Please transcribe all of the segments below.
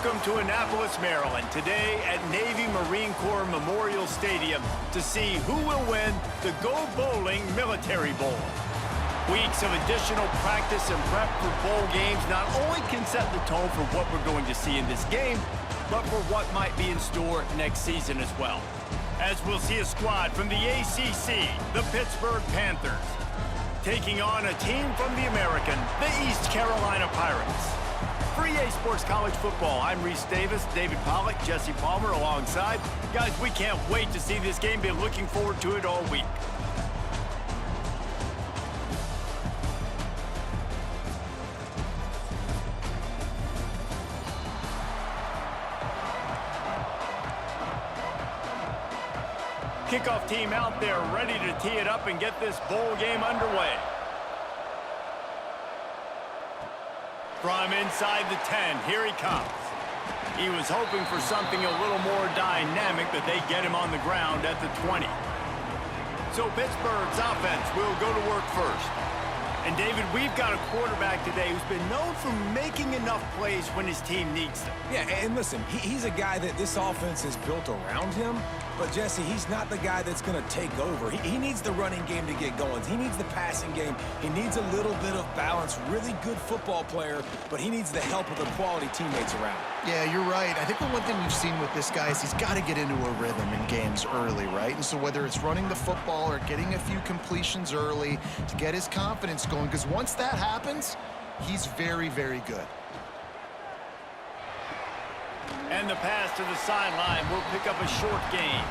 Welcome to Annapolis, Maryland, today at Navy Marine Corps Memorial Stadium to see who will win the Go Bowling Military Bowl. Weeks of additional practice and prep for bowl games not only can set the tone for what we're going to see in this game, but for what might be in store next season as well. As we'll see a squad from the ACC, the Pittsburgh Panthers, taking on a team from the American, the East Carolina Pirates. For EA Sports College Football, I'm Reese Davis, David Pollack, Jesse Palmer alongside. Guys, we can't wait to see this game. Been looking forward to it all week. Kickoff team out there ready to tee it up and get this bowl game underway. From inside the 10, here he comes. He was hoping for something a little more dynamic, but they get him on the ground at the 20. So Pittsburgh's offense will go to work first. And David, we've got a quarterback today who's been known for making enough plays when his team needs them. Yeah, and listen, he's a guy that this offense is built around him. But, Jesse, he's not the guy that's going to take over. He needs the running game to get going. He needs the passing game. He needs a little bit of balance. Really good football player, but he needs the help of the quality teammates around him. Yeah, you're right. I think the one thing we've seen with this guy is he's got to get into a rhythm in games early, right? And so whether it's running the football or getting a few completions early to get his confidence going, because once that happens, he's very, very good. And the pass to the sideline will pick up a short gain.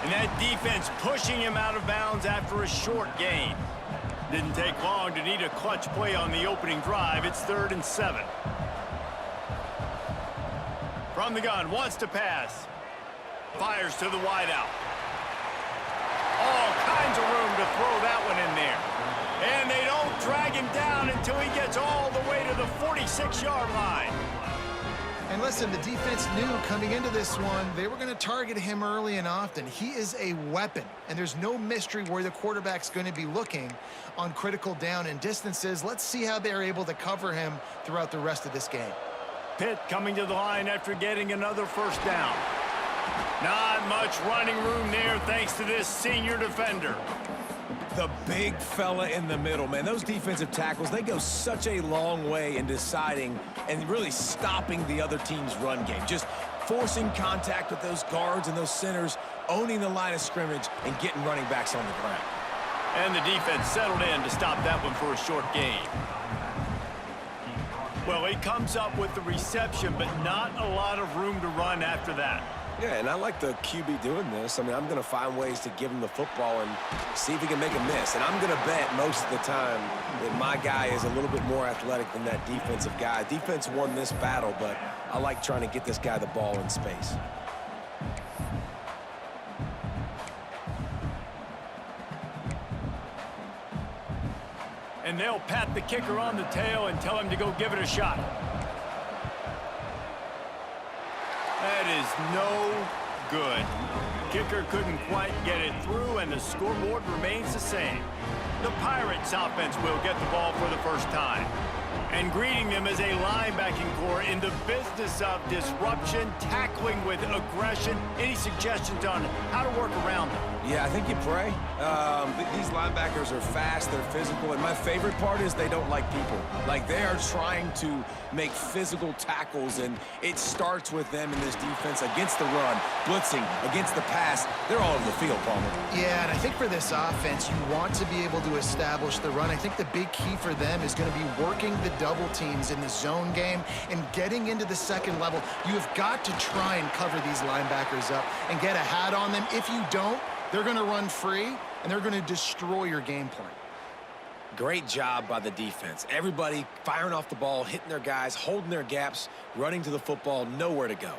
And that defense pushing him out of bounds after a short gain. Didn't take long to need a clutch play on the opening drive. It's 3rd and 7. From the gun, wants to pass. Fires to the wideout. All kinds of room to throw that one in there. And they don't drag him down until he gets all the way to the 46-yard line. And listen, the defense knew coming into this one, they were going to target him early and often. He is a weapon, and there's no mystery where the quarterback's going to be looking on critical down and distances. Let's see how they're able to cover him throughout the rest of this game. Pitt coming to the line after getting another first down. Not much running room there thanks to this senior defender. The big fella in the middle, man. Those defensive tackles, they go such a long way in deciding and really stopping the other team's run game. Just forcing contact with those guards and those centers, owning the line of scrimmage, and getting running backs on the ground. And the defense settled in to stop that one for a short gain. Well, he comes up with the reception, but not a lot of room to run after that. Yeah, and I like the QB doing this. I mean, I'm going to find ways to give him the football and see if he can make a miss. And I'm going to bet most of the time that my guy is a little bit more athletic than that defensive guy. Defense won this battle, but I like trying to get this guy the ball in space. And they'll pat the kicker on the tail and tell him to go give it a shot. That is no good. Kicker couldn't quite get it through, and the scoreboard remains the same. The Pirates offense will get the ball for the first time. And greeting them as a linebacking core in the business of disruption, tackling with aggression. Any suggestions on how to work around them? Yeah, I think you pray. These linebackers are fast, they're physical, and my favorite part is they don't like people. Like, they are trying to make physical tackles, and it starts with them in this defense against the run, blitzing, against the pass. They're all over the field, Palmer. Yeah, and I think for this offense, you want to be able to establish the run. I think the big key for them is going to be working the double teams in the zone game and getting into the second level. You have got to try and cover these linebackers up and get a hat on them. If you don't, they're going to run free, and they're going to destroy your game plan. Great job by the defense. Everybody firing off the ball, hitting their guys, holding their gaps, running to the football, nowhere to go.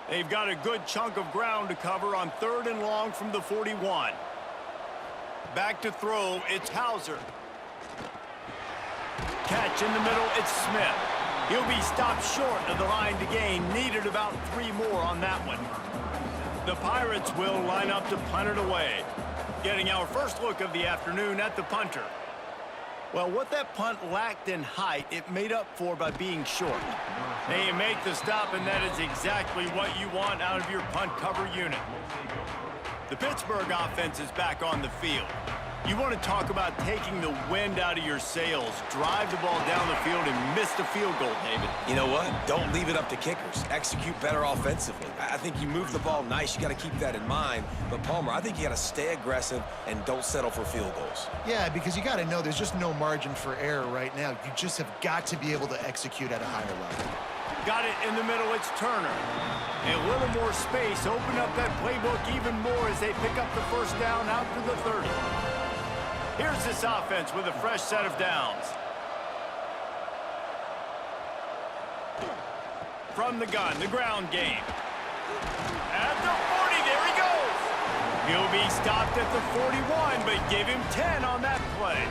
They've got a good chunk of ground to cover on 3rd and long from the 41. Back to throw, it's Hauser. Catch in the middle, it's Smith. He'll be stopped short of the line to gain. Needed about 3 more on that one. The Pirates will line up to punt it away. Getting our first look of the afternoon at the punter. Well, what that punt lacked in height, it made up for by being short. They make the stop, and that is exactly what you want out of your punt cover unit. The Pittsburgh offense is back on the field. You want to talk about taking the wind out of your sails. Drive the ball down the field and miss the field goal, David. You know what? Don't leave it up to kickers. Execute better offensively. I think you move the ball nice. You got to keep that in mind. But, Palmer, I think you got to stay aggressive and don't settle for field goals. Yeah, because you got to know there's just no margin for error right now. You just have got to be able to execute at a higher level. Got it in the middle. It's Turner. A little more space. Open up that playbook even more as they pick up the first down out to the 30. Here's this offense with a fresh set of downs. From the gun, the ground game. At the 40, there he goes. He'll be stopped at the 41, but give him 10 on that play.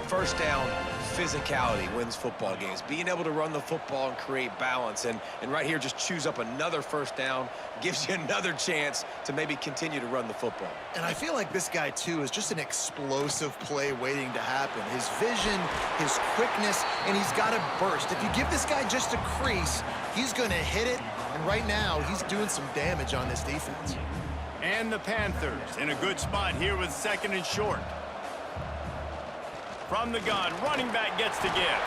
First down, physicality wins football games. Being able to run the football and create balance. And right here, just choose up another first down. Gives you another chance to maybe continue to run the football. And I feel like this guy, too, is just an explosive play waiting to happen. His vision, his quickness, and he's got to burst. If you give this guy just a crease, he's going to hit it. And right now, he's doing some damage on this defense. And the Panthers in a good spot here with 2nd and short. From the gun, running back gets to give.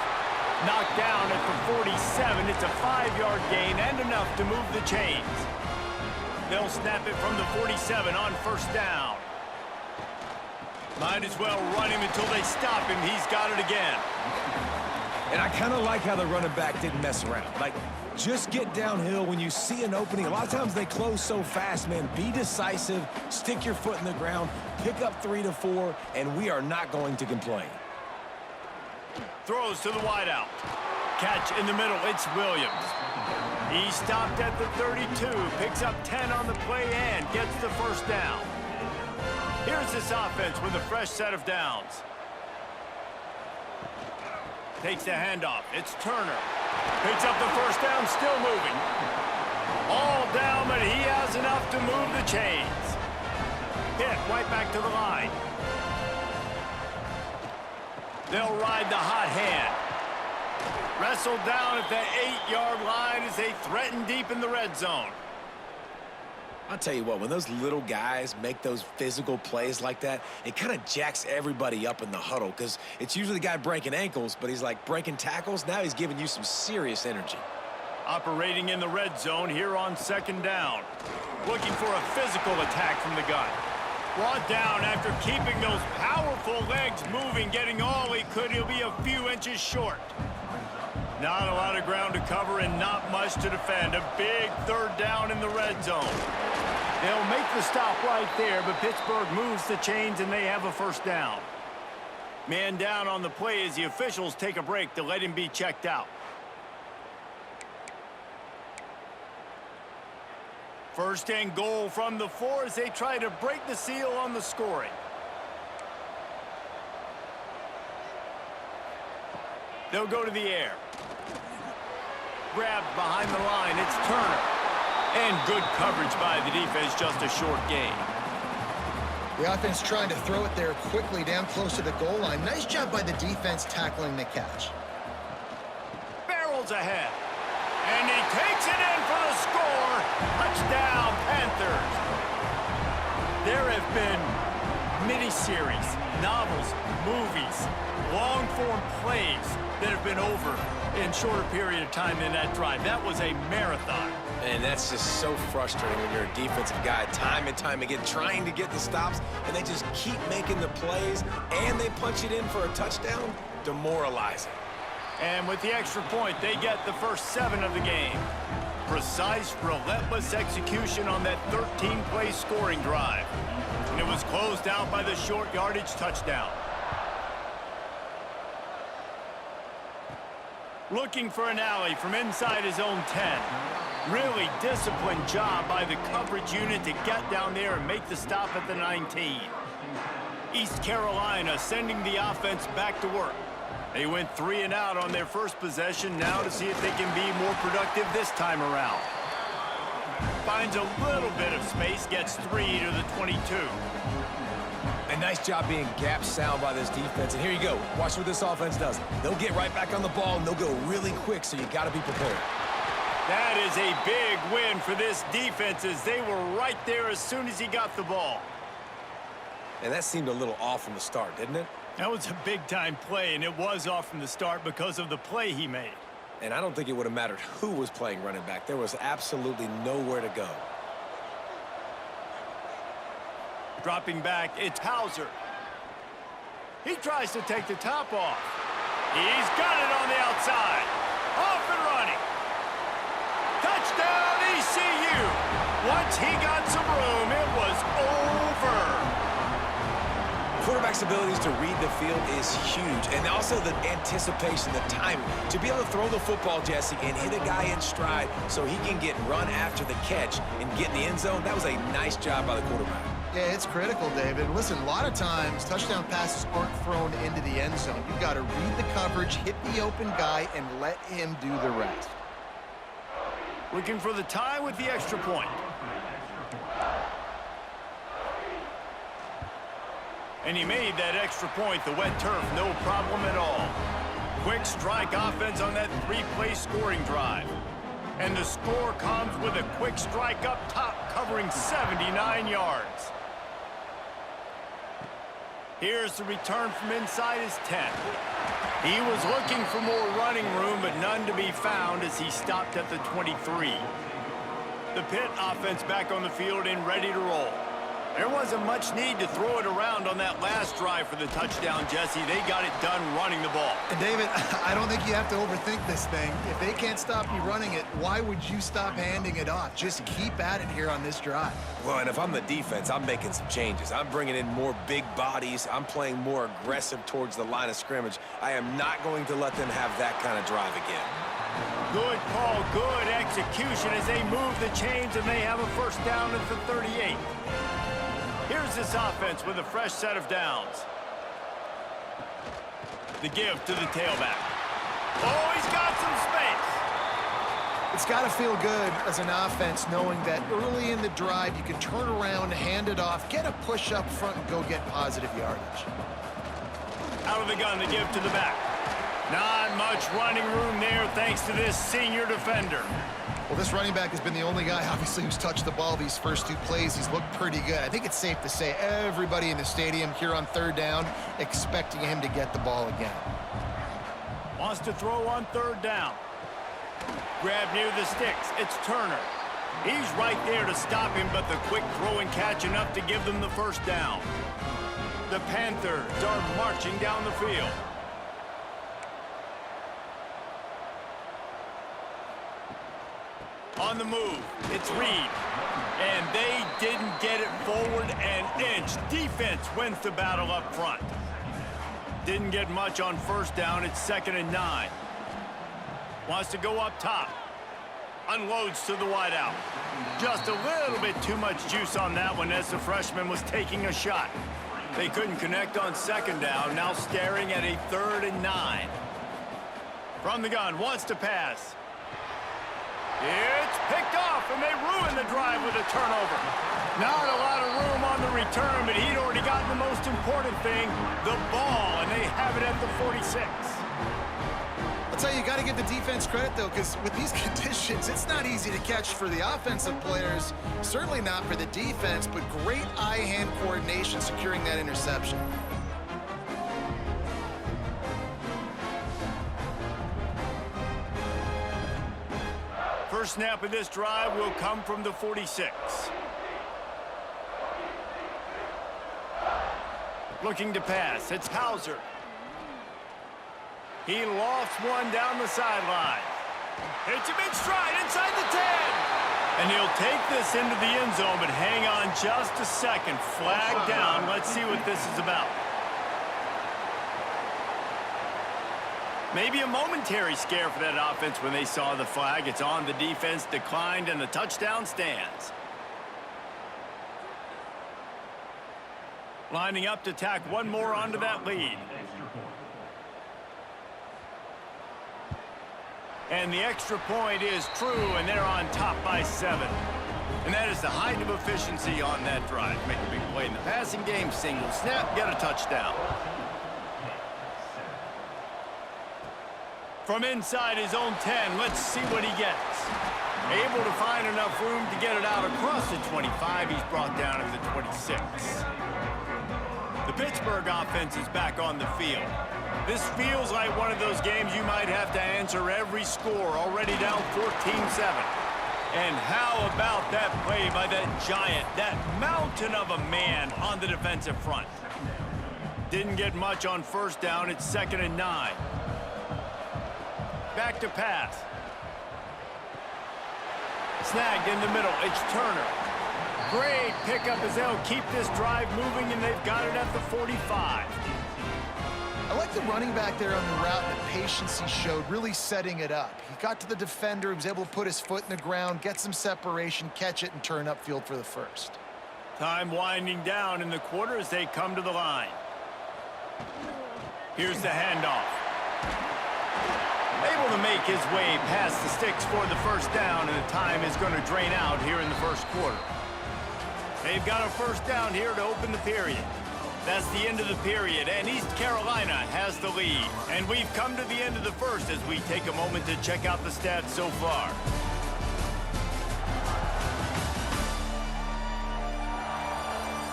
Knocked down at the 47. It's a 5-yard gain and enough to move the chains. They'll snap it from the 47 on first down. Might as well run him until they stop him. He's got it again. And I kind of like how the running back didn't mess around. Like, just get downhill when you see an opening. A lot of times they close so fast, man. Be decisive, stick your foot in the ground, pick up 3 to 4, and we are not going to complain. Throws to the wideout. Catch in the middle. It's Williams. He stopped at the 32. Picks up 10 on the play and gets the first down. Here's this offense with a fresh set of downs. Takes the handoff. It's Turner. Picks up the first down, still moving. All down, but he has enough to move the chains. Hit right back to the line. They'll ride the hot hand. Wrestled down at the 8-yard line as they threaten deep in the red zone. I'll tell you what, when those little guys make those physical plays like that, it kind of jacks everybody up in the huddle because it's usually the guy breaking ankles, but he's like breaking tackles. Now he's giving you some serious energy. Operating in the red zone here on 2nd down. Looking for a physical attack from the gun. Brought down after keeping those powerful legs moving, getting all he could. He'll be a few inches short. Not a lot of ground to cover and not much to defend. A big 3rd down in the red zone. They'll make the stop right there, but Pittsburgh moves the chains and they have a first down. Man down on the play as the officials take a break to let him be checked out. First and goal from the 4 as they try to break the seal on the scoring. They'll go to the air. Grabbed behind the line, it's Turner. And good coverage by the defense, just a short gain. The offense trying to throw it there quickly down close to the goal line. Nice job by the defense tackling the catch. Barrels ahead. And he takes it in for the score. Touchdown, Panthers. There have been miniseries, novels, movies, long-form plays that have been over in shorter period of time than that drive. That was a marathon. And that's just so frustrating when you're a defensive guy, time and time again, trying to get the stops, and they just keep making the plays, and they punch it in for a touchdown. Demoralizing. And with the extra point, they get the first 7 of the game. Precise, relentless execution on that 13-play scoring drive. And it was closed out by the short yardage touchdown. Looking for an alley from inside his own 10. Really disciplined job by the coverage unit to get down there and make the stop at the 19. East Carolina sending the offense back to work. They went 3 and out on their first possession, now to see if they can be more productive this time around. Finds a little bit of space, gets 3 to the 22. And nice job being gap sound by this defense. And here you go. Watch what this offense does. They'll get right back on the ball, and they'll go really quick, so you got to be prepared. That is a big win for this defense as they were right there as soon as he got the ball. And that seemed a little off from the start, didn't it? That was a big-time play, and it was off from the start because of the play he made. And I don't think it would have mattered who was playing running back. There was absolutely nowhere to go. Dropping back, it's Hauser. He tries to take the top off. He's got it on the outside. Off and running. Touchdown, ECU. Once he got some room, it was over. Quarterback's abilities to read the field is huge, and also the anticipation, the timing. To be able to throw the football, Jesse, and hit a guy in stride so he can get run after the catch and get in the end zone, that was a nice job by the quarterback. Yeah, it's critical, David. Listen, a lot of times, touchdown passes aren't thrown into the end zone. You've got to read the coverage, hit the open guy, and let him do the rest. Looking for the tie with the extra point. And he made that extra point, the wet turf, no problem at all. Quick strike offense on that three-play scoring drive. And the score comes with a quick strike up top, covering 79 yards. Here's the return from inside his 10. He was looking for more running room, but none to be found as he stopped at the 23. The Pitt offense back on the field and ready to roll. There wasn't much need to throw it around on that last drive for the touchdown, Jesse. They got it done running the ball. And David, I don't think you have to overthink this thing. If they can't stop you running it, why would you stop handing it off? Just keep at it here on this drive. Well, and if I'm the defense, I'm making some changes. I'm bringing in more big bodies. I'm playing more aggressive towards the line of scrimmage. I am not going to let them have that kind of drive again. Good call, good execution as they move the chains and they have a first down at the 38. Here's this offense with a fresh set of downs. The give to the tailback. Oh, he's got some space. It's got to feel good as an offense knowing that early in the drive you can turn around, hand it off, get a push up front, and go get positive yardage. Out of the gun, the give to the back. Not much running room there thanks to this senior defender. Well, this running back has been the only guy, obviously, who's touched the ball these first two plays. He's looked pretty good. I think it's safe to say everybody in the stadium here on third down expecting him to get the ball again. Wants to throw on third down. Grab near the sticks. It's Turner. He's right there to stop him, but the quick throw and catch enough to give them the first down. The Panthers are marching down the field. On the move, it's Reed. And they didn't get it forward an inch. Defense wins the battle up front. Didn't get much on first down. It's 2nd and 9. Wants to go up top. Unloads to the wideout. Just a little bit too much juice on that one as the freshman was taking a shot. They couldn't connect on 2nd down. Now staring at a 3rd and 9. From the gun, wants to pass. It's picked off, and they ruin the drive with a turnover. Not a lot of room on the return, but he'd already gotten the most important thing, the ball, and they have it at the 46. I'll tell you, you got to give the defense credit, though, because with these conditions, it's not easy to catch for the offensive players, certainly not for the defense, but great eye-hand coordination securing that interception. First snap of this drive will come from the 46. Looking to pass. It's Hauser. He lofts one down the sideline. Hits him in stride inside the 10. And he'll take this into the end zone, but hang on just a second. Flag down. Let's see what this is about. Maybe a momentary scare for that offense when they saw the flag. It's on, the defense declined, and the touchdown stands. Lining up to tack one more onto that lead. And the extra point is true, and they're on top by 7. And that is the height of efficiency on that drive. Make a big play in the passing game, single snap, get a touchdown. From inside his own 10, let's see what he gets. Able to find enough room to get it out across the 25. He's brought down at the 26. The Pittsburgh offense is back on the field. This feels like one of those games you might have to answer every score, already down 14-7. And how about that play by that giant, that mountain of a man on the defensive front? Didn't get much on first down. It's 2nd and 9. Back to pass. Snagged in the middle. It's Turner. Great pickup as they'll keep this drive moving, and they've got it at the 45. I like the running back there on the route and the patience he showed, really setting it up. He got to the defender, he was able to put his foot in the ground, get some separation, catch it, and turn upfield for the first. Time winding down in the quarter as they come to the line. Here's the handoff. Able to make his way past the sticks for the first down, and the time is going to drain out here in the first quarter. They've got a first down here to open the period. That's the end of the period, and East Carolina has the lead. And we've come to the end of the first as we take a moment to check out the stats so far.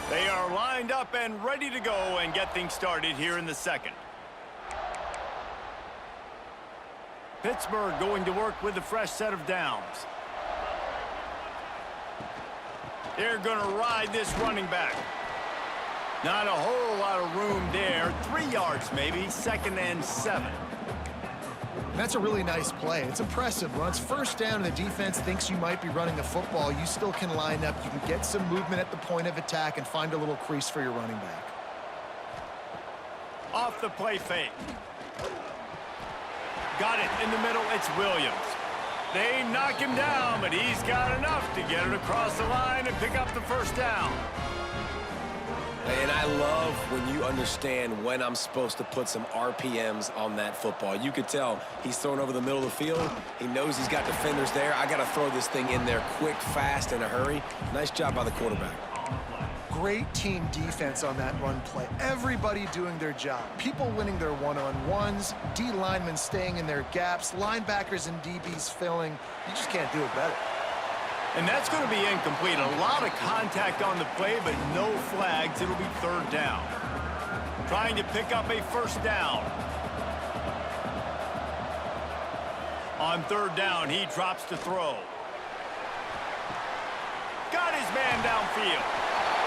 They are lined up and ready to go and get things started here in the second. Pittsburgh going to work with a fresh set of downs. They're going to ride this running back. Not a whole lot of room there. 3 yards maybe, 2nd and 7. And that's a really nice play. It's impressive. Runs first down and the defense thinks you might be running the football. You still can line up. You can get some movement at the point of attack and find a little crease for your running back. Off the play fake. Got it in the middle. It's Williams. They knock him down, but he's got enough to get it across the line and pick up the first down. And I love when you understand when I'm supposed to put some RPMs on that football. You could tell he's thrown over the middle of the field. He knows he's got defenders there. I got to throw this thing in there quick, fast, in a hurry. Nice job by the quarterback. Great team defense on that run play. Everybody doing their job. People winning their one-on-ones, D linemen staying in their gaps, linebackers and DBs filling. You just can't do it better. And that's going to be incomplete. A lot of contact on the play, but no flags. It'll be 3rd down. Trying to pick up a first down. On 3rd down, he drops to throw. Got his man downfield.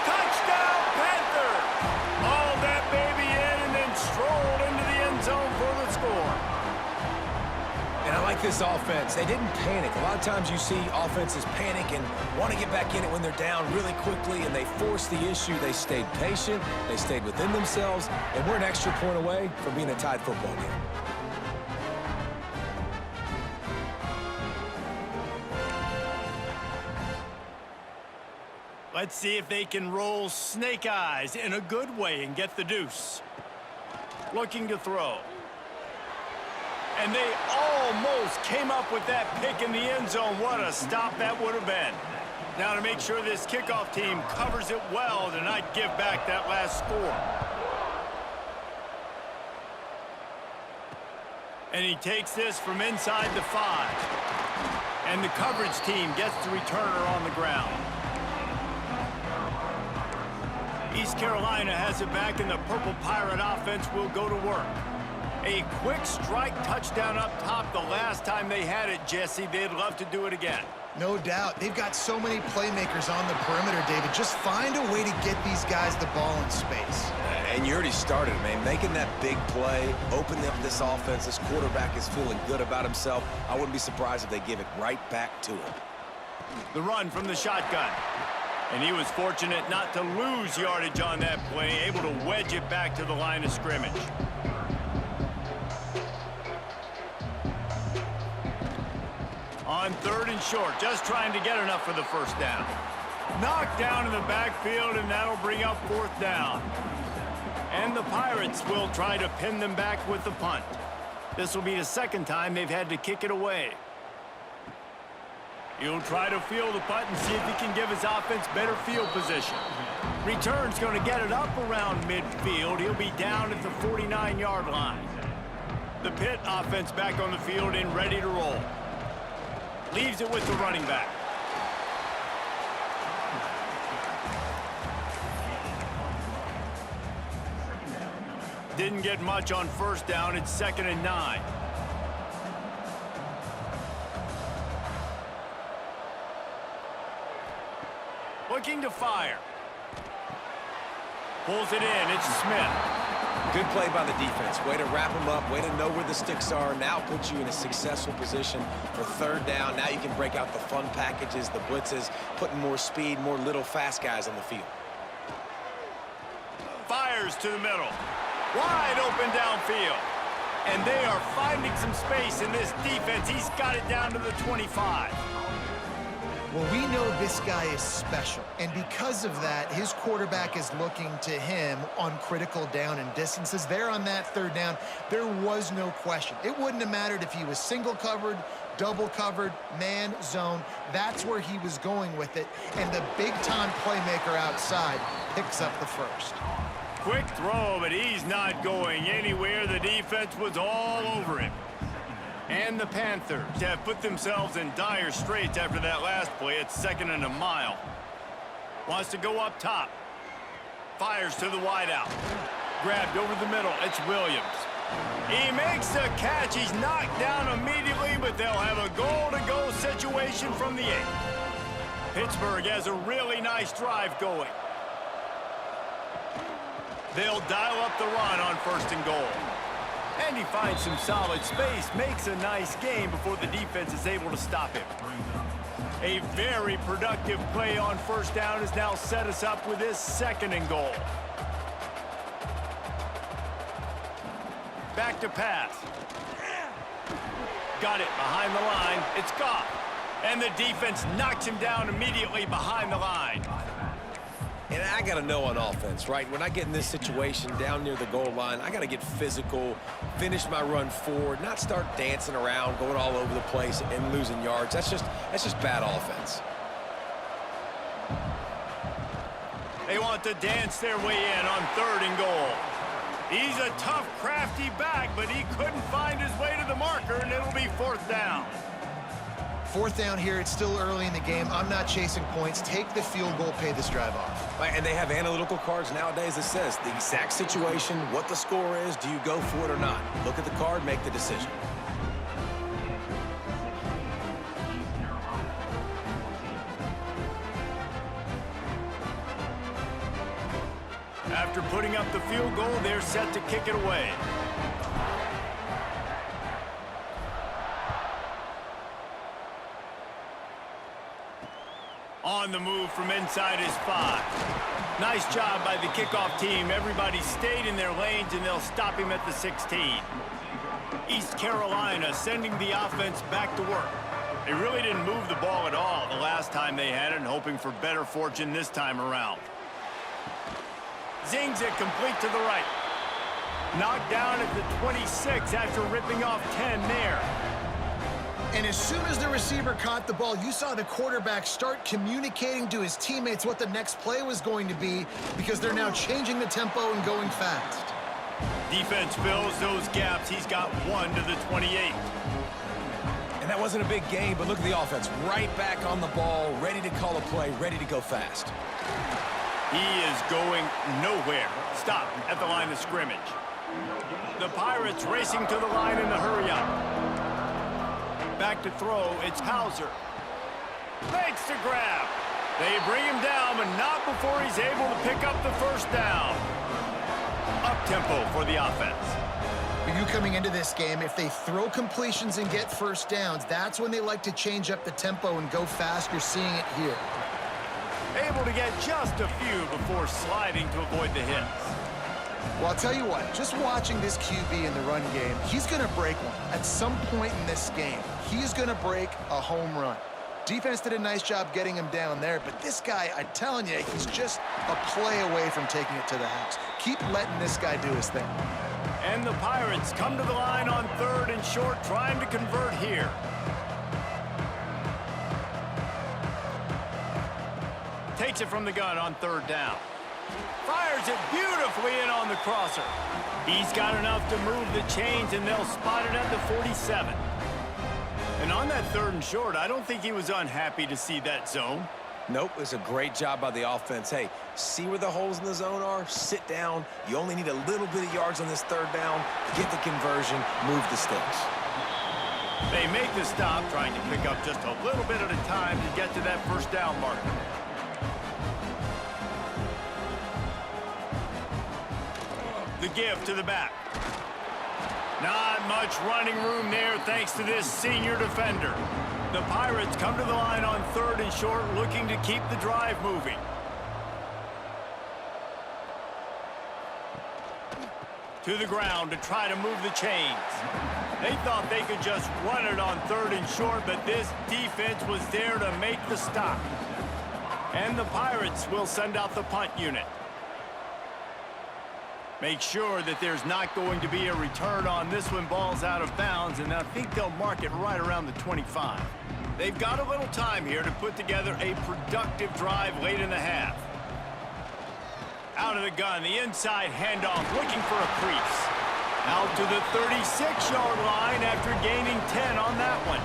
Touchdown, Panthers! Hauled that baby in and then strolled into the end zone for the score. And I like this offense. They didn't panic. A lot of times you see offenses panic and want to get back in it when they're down really quickly, and they force the issue. They stayed patient. They stayed within themselves, and we're an extra point away from being a tied football game. Let's see if they can roll snake eyes in a good way and get the deuce. Looking to throw. And they almost came up with that pick in the end zone. What a stop that would have been. Now to make sure this kickoff team covers it well to not give back that last score. And he takes this from inside the 5. And the coverage team gets the returner on the ground. East Carolina has it back, and the Purple Pirate offense will go to work. A quick strike touchdown up top the last time they had it, Jesse. They'd love to do it again. No doubt. They've got so many playmakers on the perimeter, David. Just find a way to get these guys the ball in space. And you already started, man. Making that big play, opening up this offense. This quarterback is feeling good about himself. I wouldn't be surprised if they give it right back to him. The run from the shotgun. And he was fortunate not to lose yardage on that play, able to wedge it back to the line of scrimmage. On 3rd and short, just trying to get enough for the first down. Knocked down in the backfield, and that'll bring up 4th down. And the Pirates will try to pin them back with the punt. This will be the 2nd time they've had to kick it away. He'll try to field the putt and see if he can give his offense better field position. Return's going to get it up around midfield. He'll be down at the 49-yard line. The Pitt offense back on the field and ready to roll. Leaves it with the running back. Didn't get much on first down. It's 2nd and 9. Looking to fire. Pulls it in. It's Smith. Good play by the defense. Way to wrap them up. Way to know where the sticks are. Now puts you in a successful position for 3rd down. Now you can break out the fun packages, the blitzes, putting more speed, more little fast guys on the field. Fires to the middle. Wide open downfield. And they are finding some space in this defense. He's got it down to the 25. Well, we know this guy is special, and because of that, his quarterback is looking to him on critical down and distances. There on that 3rd down, there was no question. It wouldn't have mattered if he was single covered, double covered, man, zone. That's where he was going with it, and the big-time playmaker outside picks up the first. Quick throw, but he's not going anywhere. The defense was all over him. And the Panthers have put themselves in dire straits after that last play. It's 2nd and a mile. Wants to go up top. Fires to the wideout. Grabbed over the middle. It's Williams. He makes the catch. He's knocked down immediately, but they'll have a goal-to-go situation from the 8. Pittsburgh has a really nice drive going. They'll dial up the run on 1st and goal. And he finds some solid space, makes a nice game before the defense is able to stop him. A very productive play on 1st down has now set us up with this 2nd and goal. Back to pass. Got it behind the line. It's Goff. And the defense knocks him down immediately behind the line. And I got to know on offense, right? When I get in this situation down near the goal line, I got to get physical, finish my run forward, not start dancing around, going all over the place and losing yards. That's just bad offense. They want to dance their way in on 3rd and goal. He's a tough, crafty back, but he couldn't find his way to the marker, and it'll be 4th down. 4th down here. It's still early in the game. I'm not chasing points. Take the field goal, pay this drive off. And they have analytical cards nowadays that says the exact situation, what the score is, do you go for it or not? Look at the card, make the decision. After putting up the field goal, they're set to kick it away. On the move from inside his 5. Nice job by the kickoff team. Everybody stayed in their lanes, and they'll stop him at the 16. East Carolina sending the offense back to work. They really didn't move the ball at all the last time they had it, and hoping for better fortune this time around. Zings it complete to the right. Knocked down at the 26 after ripping off 10 there. And as soon as the receiver caught the ball, you saw the quarterback start communicating to his teammates what the next play was going to be, because they're now changing the tempo and going fast. Defense fills those gaps. He's got 1 to the 28. And that wasn't a big gain, but look at the offense. Right back on the ball, ready to call a play, ready to go fast. He is going nowhere. Stop at the line of scrimmage. The Pirates racing to the line in the hurry-up. Back to throw, it's Hauser. Makes the grab. They bring him down, but not before he's able to pick up the 1st down. Up-tempo for the offense. For you coming into this game, if they throw completions and get 1st downs, that's when they like to change up the tempo and go fast. You're seeing it here. Able to get just a few before sliding to avoid the hits. Well, I'll tell you what, just watching this QB in the run game, he's going to break one. At some point in this game, he's going to break a home run. Defense did a nice job getting him down there, but this guy, I'm telling you, he's just a play away from taking it to the house. Keep letting this guy do his thing. And the Pirates come to the line on 3rd and short, trying to convert here. Takes it from the gun on third down. Fires it beautifully in on the crosser. He's got enough to move the chains, and they'll spot it at the 47. And on that 3rd and short, I don't think he was unhappy to see that zone. Nope, it's a great job by the offense. Hey, see where the holes in the zone are? Sit down. You only need a little bit of yards on this 3rd down. Get the conversion, move the sticks. They make the stop, trying to pick up just a little bit at a time to get to that 1st down marker. The give to the back. Not much running room there thanks to this senior defender. The Pirates come to the line on 3rd and short, looking to keep the drive moving. To the ground to try to move the chains. They thought they could just run it on 3rd and short, but this defense was there to make the stop. And the Pirates will send out the punt unit. Make sure that there's not going to be a return on this one. Ball's out of bounds, and I think they'll mark it right around the 25. They've got a little time here to put together a productive drive late in the half. Out of the gun, the inside handoff, looking for a crease. Out to the 36-yard line after gaining 10 on that one.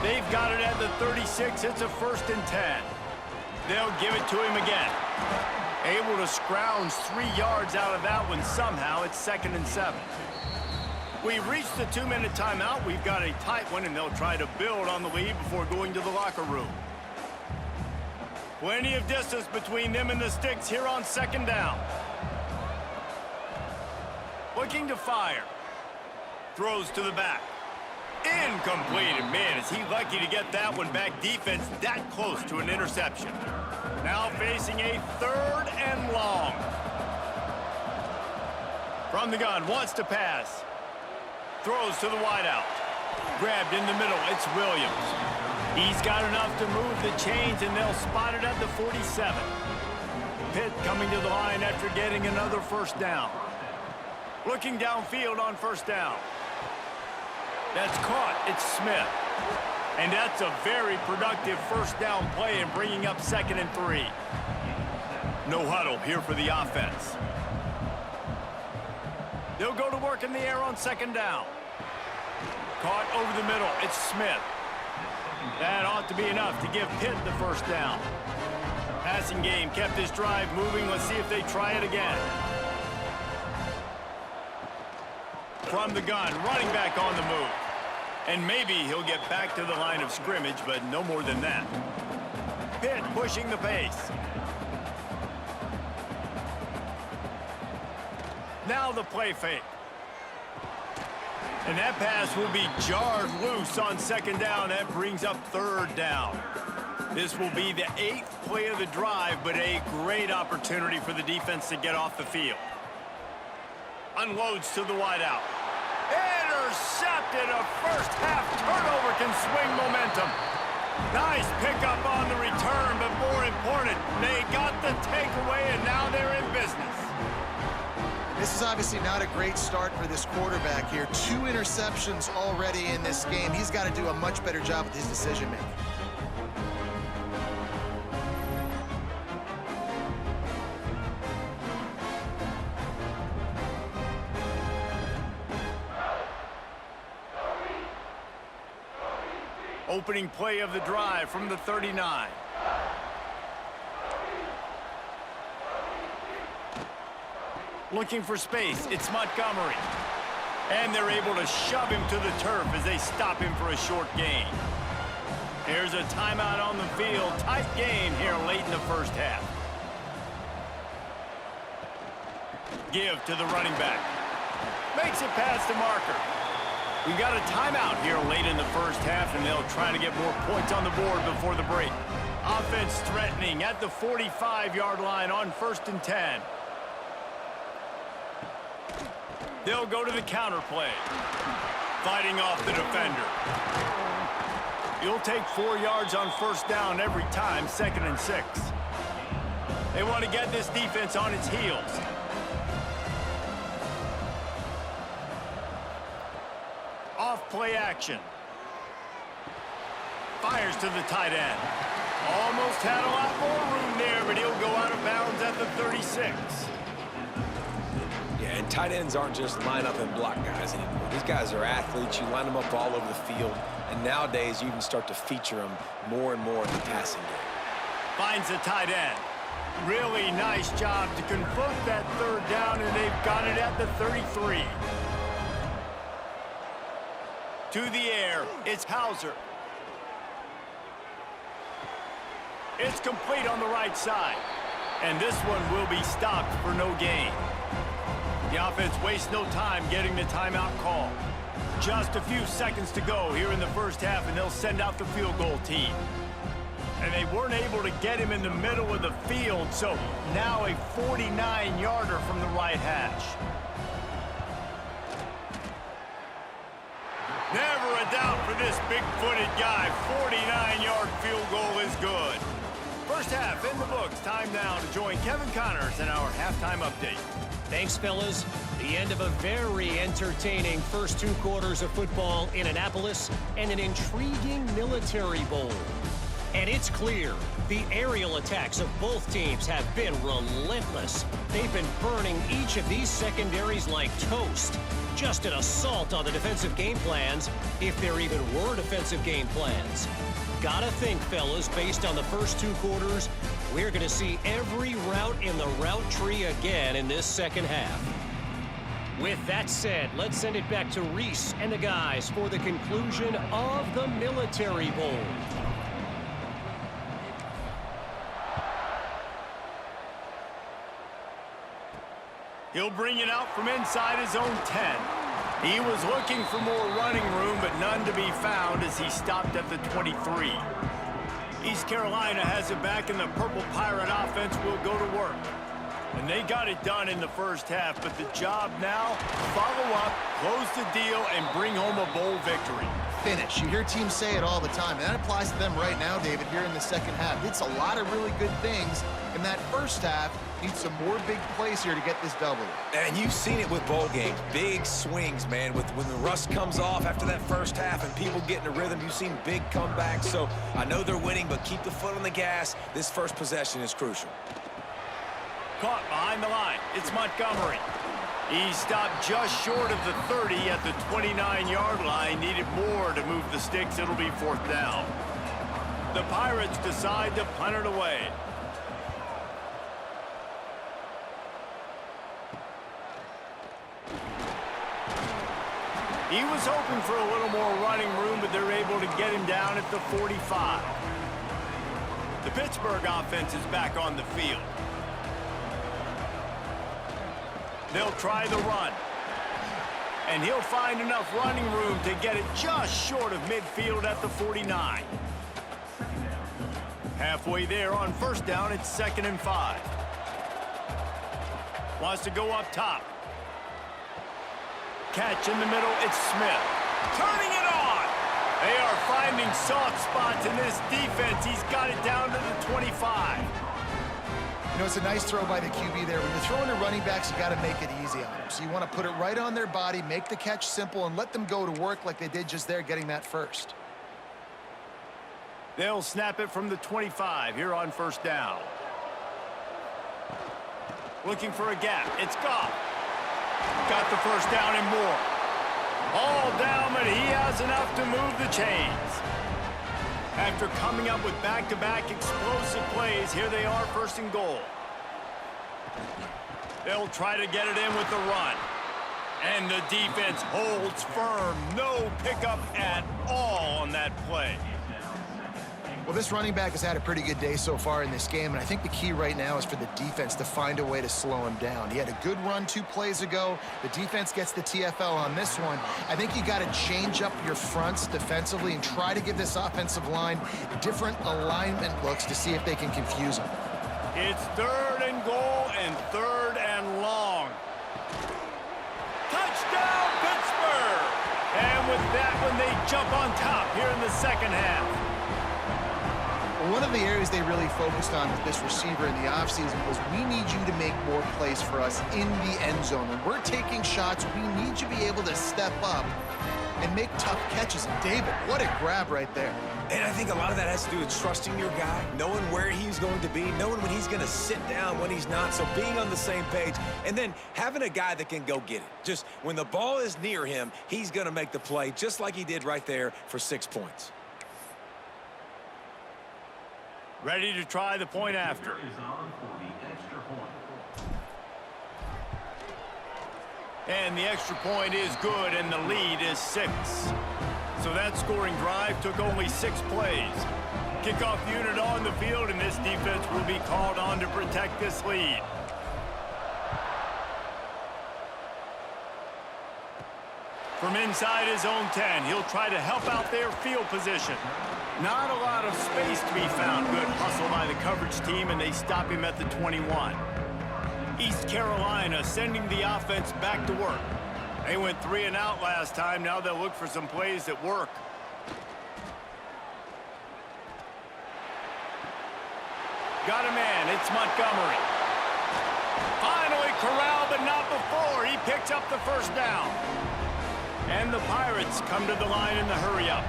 They've got it at the 36. It's a 1st and 10. They'll give it to him again. Able to scrounge 3 yards out of that one somehow. It's 2nd and 7. We've reached the 2-minute timeout. We've got a tight one, and they'll try to build on the lead before going to the locker room. Plenty of distance between them and the sticks here on 2nd down. Looking to fire. Throws to the back. Incomplete. And man, is he lucky to get that one back. Defense that close to an interception. Now facing a 3rd and long. From the gun, wants to pass. Throws to the wideout. Grabbed in the middle, it's Williams. He's got enough to move the chains, and they'll spot it at the 47. Pitt coming to the line after getting another 1st down. Looking downfield on 1st down. That's caught, it's Smith. And that's a very productive 1st down play and bringing up 2nd and 3. No huddle here for the offense. They'll go to work in the air on 2nd down. Caught over the middle. It's Smith. That ought to be enough to give Pitt the 1st down. Passing game kept this drive moving. Let's see if they try it again. From the gun, running back on the move. And maybe he'll get back to the line of scrimmage, but no more than that. Pitt pushing the pace. Now the play fake. And that pass will be jarred loose on 2nd down. That brings up 3rd down. This will be the 8th play of the drive, but a great opportunity for the defense to get off the field. Unloads to the wideout. Intercepted. A 1st half turnover can swing momentum. Nice pickup on the return, but more important, they got the takeaway, and now they're in business. This is obviously not a great start for this quarterback here. 2 interceptions already in this game. He's got to do a much better job with his decision-making. Opening play of the drive from the 39. Looking for space, it's Montgomery. And they're able to shove him to the turf as they stop him for a short gain. Here's a timeout on the field. Tight game here late in the 1st half. Give to the running back. Makes it past the marker. We've got a timeout here late in the 1st half, and they'll try to get more points on the board before the break. Offense threatening at the 45-yard line on 1st and 10. They'll go to the counter play. Fighting off the defender. You'll take 4 yards on 1st down every time, 2nd and 6. They want to get this defense on its heels. Off play action. Fires to the tight end. Almost had a lot more room there, but he'll go out of bounds at the 36. Yeah, and tight ends aren't just line up and block guys anymore. These guys are athletes. You line them up all over the field, and nowadays you even start to feature them more and more in the passing game. Finds the tight end. Really nice job to convert that third down, and they've got it at the 33. To the air, it's Hauser. It's complete on the right side. And this one will be stopped for no gain. The offense wastes no time getting the timeout call. Just a few seconds to go here in the first half, and they'll send out the field goal team. And they weren't able to get him in the middle of the field, so now a 49-yarder from the right hash. Never a doubt for this big-footed guy. 49-yard field goal is good. First half in the books. Time now to join Kevin Connors in our halftime update. Thanks, fellas. The end of a very entertaining first 2 quarters of football in Annapolis and an intriguing military bowl. And it's clear the aerial attacks of both teams have been relentless. They've been burning each of these secondaries like toast. Just an assault on the defensive game plans, if there even were defensive game plans. Gotta think, fellas, based on the first 2 quarters, we're going to see every route in the route tree again in this second half. With that said, let's send it back to Reese and the guys for the conclusion of the Military Bowl. He'll bring it out from inside his own 10. He was looking for more running room, but none to be found as he stopped at the 23. East Carolina has it back, and the Purple Pirate offense will go to work. And they got it done in the first half, but the job now, follow up, close the deal, and bring home a bowl victory. Finish. You hear teams say it all the time, and that applies to them right now, David, here in the second half. It's a lot of really good things in that first half. Need some more big plays here to get this double. And you've seen it with bowl games. Big swings, man. When the rust comes off after that first half and people get in a rhythm, you've seen big comebacks. So I know they're winning, but keep the foot on the gas. This first possession is crucial. Caught behind the line. It's Montgomery. He stopped just short of the 30 at the 29-yard line. Needed more to move the sticks. It'll be 4th down. The Pirates decide to punt it away. He was hoping for a little more running room, but they're able to get him down at the 45. The Pittsburgh offense is back on the field. They'll try the run. And he'll find enough running room to get it just short of midfield at the 49. Halfway there on first down, it's 2nd and 5. Wants to go up top. Catch in the middle, it's Smith. Turning it on! They are finding soft spots in this defense. He's got it down to the 25. You know, it's a nice throw by the QB there. When you're throwing the running backs, you got to make it easy on them. So you want to put it right on their body, make the catch simple, and let them go to work like they did just there, getting that first. They'll snap it from the 25 here on first down. Looking for a gap. It's Goff. Got the first down and more. All down, but he has enough to move the chains. After coming up with back-to-back explosive plays, here they are, 1st and goal. They'll try to get it in with the run. And the defense holds firm. No pickup at all on that play. Well, this running back has had a pretty good day so far in this game, and I think the key right now is for the defense to find a way to slow him down. He had a good run 2 plays ago. The defense gets the TFL on this one. I think you got to change up your fronts defensively and try to give this offensive line different alignment looks to see if they can confuse him. It's 3rd and goal and 3rd and long. Touchdown, Pittsburgh! And with that one, they jump on top here in the second half. One of the areas they really focused on with this receiver in the offseason was, we need you to make more plays for us in the end zone. When we're taking shots, we need you to be able to step up and make tough catches. And David, what a grab right there. And I think a lot of that has to do with trusting your guy, knowing where he's going to be, knowing when he's going to sit down, when he's not, so being on the same page, and then having a guy that can go get it. Just when the ball is near him, he's going to make the play, just like he did right there for 6 points. Ready to try the point after. And the extra point is good, and the lead is 6. So that scoring drive took only 6 plays. Kickoff unit on the field, and this defense will be called on to protect this lead. From inside his own 10, he'll try to help out their field position. Not a lot of space to be found. Good hustle by the coverage team, and they stop him at the 21. East Carolina sending the offense back to work. They went 3 and out last time. Now they'll look for some plays that work. Got a man. It's Montgomery. Finally corralled, but not before. He picks up the first down. And the Pirates come to the line in the hurry-up.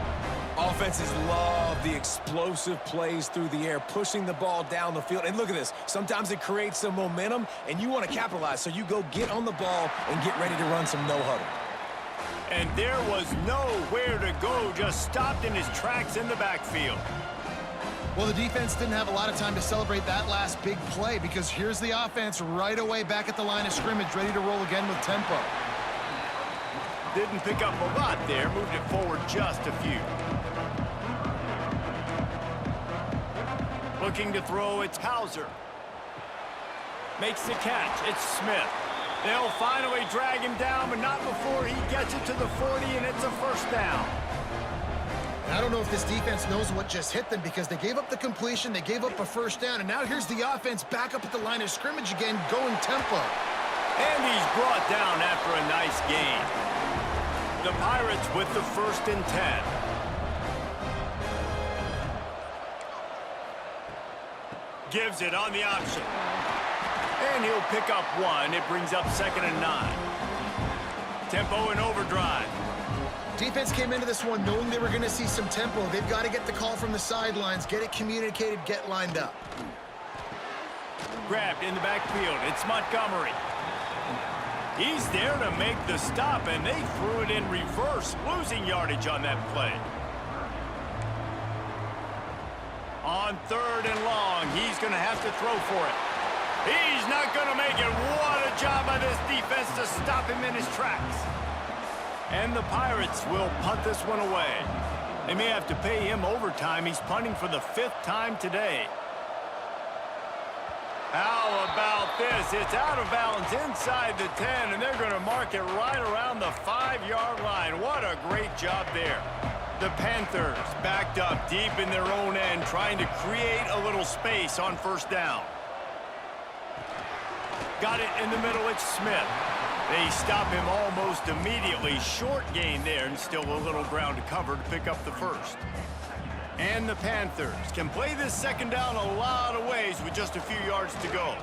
Offenses love the explosive plays through the air, pushing the ball down the field. And look at this. Sometimes it creates some momentum, and you want to capitalize. So you go get on the ball and get ready to run some no-huddle. And there was nowhere to go, just stopped in his tracks in the backfield. Well, the defense didn't have a lot of time to celebrate that last big play because here's the offense right away back at the line of scrimmage, ready to roll again with tempo. Didn't pick up a lot there, moved it forward just a few. Looking to throw, it's Hauser. Makes the catch, it's Smith. They'll finally drag him down, but not before he gets it to the 40, and it's a first down. And I don't know if this defense knows what just hit them because they gave up the completion, they gave up a first down, and now here's the offense back up at the line of scrimmage again, going tempo. And he's brought down after a nice gain. The Pirates with the 1st and 10. Gives it on the option. And he'll pick up 1. It brings up 2nd and 9. Tempo and overdrive. Defense came into this one knowing they were going to see some tempo. They've got to get the call from the sidelines, get it communicated, get lined up. Grabbed in the backfield. It's Montgomery. He's there to make the stop, and they threw it in reverse, losing yardage on that play. On 3rd and long, he's going to have to throw for it. He's not going to make it. What a job by this defense to stop him in his tracks. And the Pirates will punt this one away. They may have to pay him overtime. He's punting for the 5th time today. How about this? It's out of bounds inside the 10, and they're going to mark it right around the 5-yard line. What a great job there. The Panthers backed up deep in their own end, trying to create a little space on 1st down. Got it in the middle, it's Smith. They stop him almost immediately. Short gain there, and still a little ground to cover to pick up the 1st. And the Panthers can play this 2nd down a lot of ways with just a few yards to go.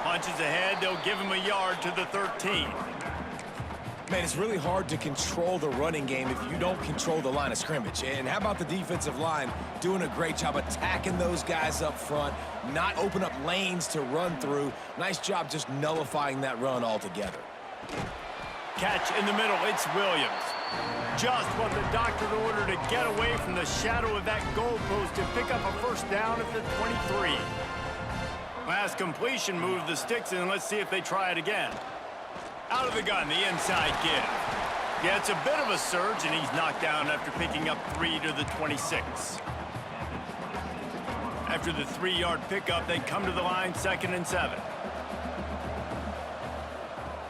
Punches ahead, they'll give him a yard to the 13. Man, it's really hard to control the running game if you don't control the line of scrimmage. And how about the defensive line doing a great job attacking those guys up front, not open up lanes to run through. Nice job just nullifying that run altogether. Catch in the middle, it's Williams. Just what the doctor ordered to get away from the shadow of that goalpost and pick up a 1st down at the 23. Last completion moved the sticks, and let's see if they try it again. Out of the gun, the inside give. Yeah, it's a bit of a surge, and he's knocked down after picking up 3 to the 26. After the 3-yard pickup, they come to the line, 2nd and 7.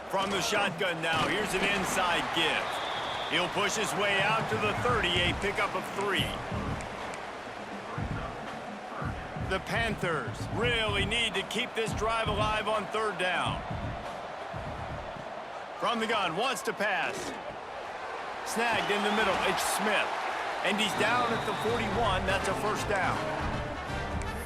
From the shotgun now, here's an inside give. He'll push his way out to the 30, a pickup of 3. The Panthers really need to keep this drive alive on 3rd down. From the gun, wants to pass. Snagged in the middle, it's Smith. And he's down at the 41, that's a 1st down.